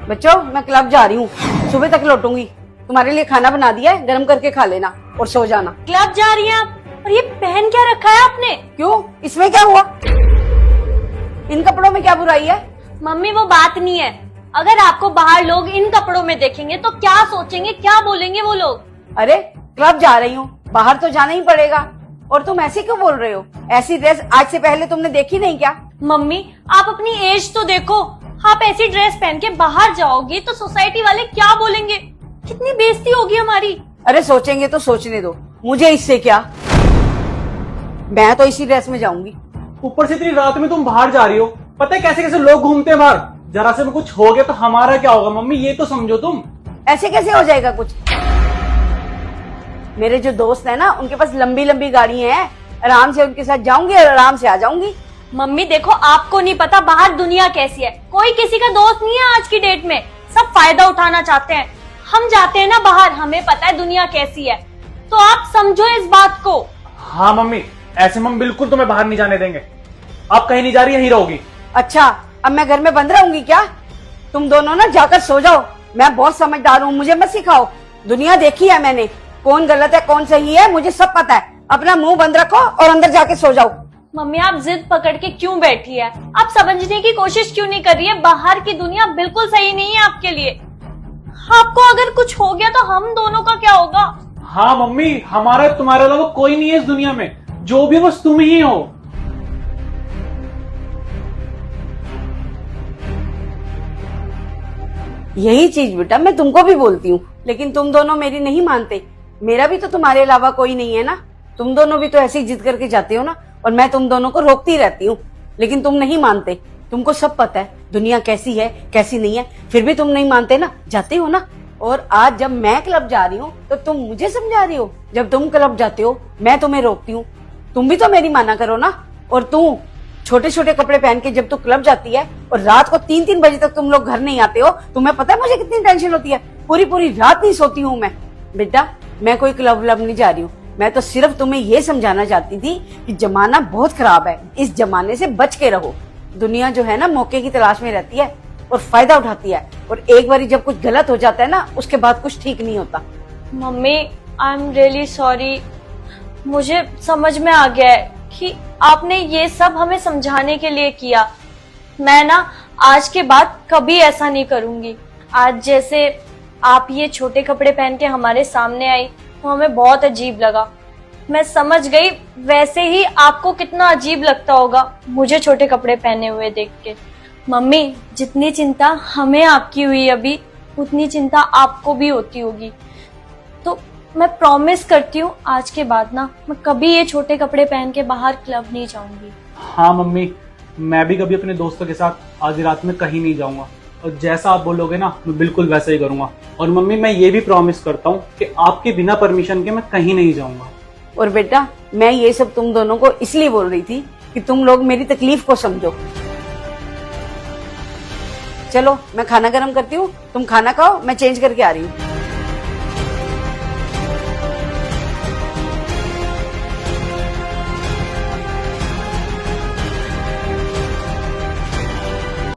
बच्चों मैं क्लब जा रही हूँ, सुबह तक लौटूंगी। तुम्हारे लिए खाना बना दिया है, गर्म करके खा लेना और सो जाना। क्लब जा रही हैं आप? और ये पहन क्या रखा है आपने? क्यों, इसमें क्या हुआ? इन कपड़ों में क्या बुराई है? मम्मी वो बात नहीं है। अगर आपको बाहर लोग इन कपड़ों में देखेंगे तो क्या सोचेंगे, क्या बोलेंगे वो लोग? अरे क्लब जा रही हूँ, बाहर तो जाना ही पड़ेगा। और तुम ऐसे क्यों बोल रहे हो? ऐसी ड्रेस आज से पहले तुमने देखी नहीं क्या? मम्मी आप अपनी एज तो देखो। आप ऐसी ड्रेस पहन के बाहर जाओगी तो सोसाइटी वाले क्या बोलेंगे? कितनी बेइज्जती होगी हमारी। अरे सोचेंगे तो सोचने दो, मुझे इससे क्या। मैं तो इसी ड्रेस में जाऊंगी। ऊपर से इतनी रात में तुम बाहर जा रही हो, पता है कैसे कैसे लोग घूमते हैं बाहर। जरा से भी कुछ हो गया तो हमारा क्या होगा? मम्मी ये तो समझो तुम। ऐसे कैसे हो जाएगा कुछ? मेरे जो दोस्त है ना, उनके पास लंबी लंबी गाड़ी है, आराम से उनके साथ जाऊंगी और आराम से आ जाऊंगी। मम्मी देखो, आपको नहीं पता बाहर दुनिया कैसी है। कोई किसी का दोस्त नहीं है आज की डेट में। सब फायदा उठाना चाहते हैं। हम जाते हैं ना बाहर, हमें पता है दुनिया कैसी है। तो आप समझो इस बात को। हाँ मम्मी, ऐसे हम बिल्कुल तुम्हें बाहर नहीं जाने देंगे। आप कहीं नहीं जा रही, यहीं रहोगी। अच्छा, अब मैं घर में बंद रहूंगी क्या? तुम दोनों ना जाकर सो जाओ। मैं बहुत समझदार हूँ, मुझे मत सिखाओ। दुनिया देखी है मैंने, कौन गलत है कौन सही है मुझे सब पता है। अपना मुंह बंद रखो और अंदर जाके सो जाओ। मम्मी आप जिद पकड़ के क्यों बैठी है? आप समझने की कोशिश क्यों नहीं कर रही है? बाहर की दुनिया बिल्कुल सही नहीं है आपके लिए। आपको अगर कुछ हो गया तो हम दोनों का क्या होगा? हाँ मम्मी, हमारा तुम्हारे अलावा कोई नहीं है इस दुनिया में। जो भी बस तुम ही हो। यही चीज बेटा मैं तुमको भी बोलती हूँ, लेकिन तुम दोनों मेरी नहीं मानते। मेरा भी तो तुम्हारे अलावा कोई नहीं है ना। तुम दोनों भी तो ऐसी जिद करके जाते हो ना, और मैं तुम दोनों को रोकती रहती हूँ, लेकिन तुम नहीं मानते। तुमको सब पता है दुनिया कैसी है कैसी नहीं है, फिर भी तुम नहीं मानते ना, जाते हो ना। और आज जब मैं क्लब जा रही हूँ तो तुम मुझे समझा रही हो। जब तुम क्लब जाते हो मैं तुम्हें रोकती हूँ, तुम भी तो मेरी माना करो ना। और तू छोटे छोटे कपड़े पहन के जब तू क्लब जाती है और रात को 3-3 बजे तक तुम लोग घर नहीं आते हो, तुम्हें पता है मुझे कितनी टेंशन होती है। पूरी पूरी रात नहीं सोती हूँ मैं। बेटा मैं कोई क्लब व्लब नहीं जा रही हूँ, मैं तो सिर्फ तुम्हें ये समझाना चाहती थी कि जमाना बहुत खराब है, इस जमाने से बच के रहो। दुनिया जो है ना मौके की तलाश में रहती है और फायदा उठाती है, और एक बार जब कुछ गलत हो जाता है ना उसके बाद कुछ ठीक नहीं होता। Mummy I am really sorry. मुझे समझ में आ गया है कि आपने ये सब हमें समझाने के लिए किया। मैं ना आज के बाद कभी ऐसा नहीं करूंगी। आज जैसे आप ये छोटे कपड़े पहन के हमारे सामने आई तो हमें बहुत अजीब लगा। मैं समझ गई वैसे ही आपको कितना अजीब लगता होगा मुझे छोटे कपड़े पहने हुए देख के। मम्मी जितनी चिंता हमें आपकी हुई अभी, उतनी चिंता आपको भी होती होगी। तो मैं प्रॉमिस करती हूँ आज के बाद ना मैं कभी ये छोटे कपड़े पहन के बाहर क्लब नहीं जाऊंगी। हाँ मम्मी, मैं भी कभी अपने दोस्तों के साथ आधी रात में कहीं नहीं जाऊंगा, और जैसा आप बोलोगे ना मैं बिल्कुल वैसा ही करूंगा। और मम्मी मैं ये भी प्रॉमिस करता हूँ कि आपके बिना परमिशन के मैं कहीं नहीं जाऊंगा। और बेटा मैं ये सब तुम दोनों को इसलिए बोल रही थी कि तुम लोग मेरी तकलीफ को समझो। चलो मैं खाना गर्म करती हूँ, तुम खाना खाओ, मैं चेंज करके आ रही हूँ।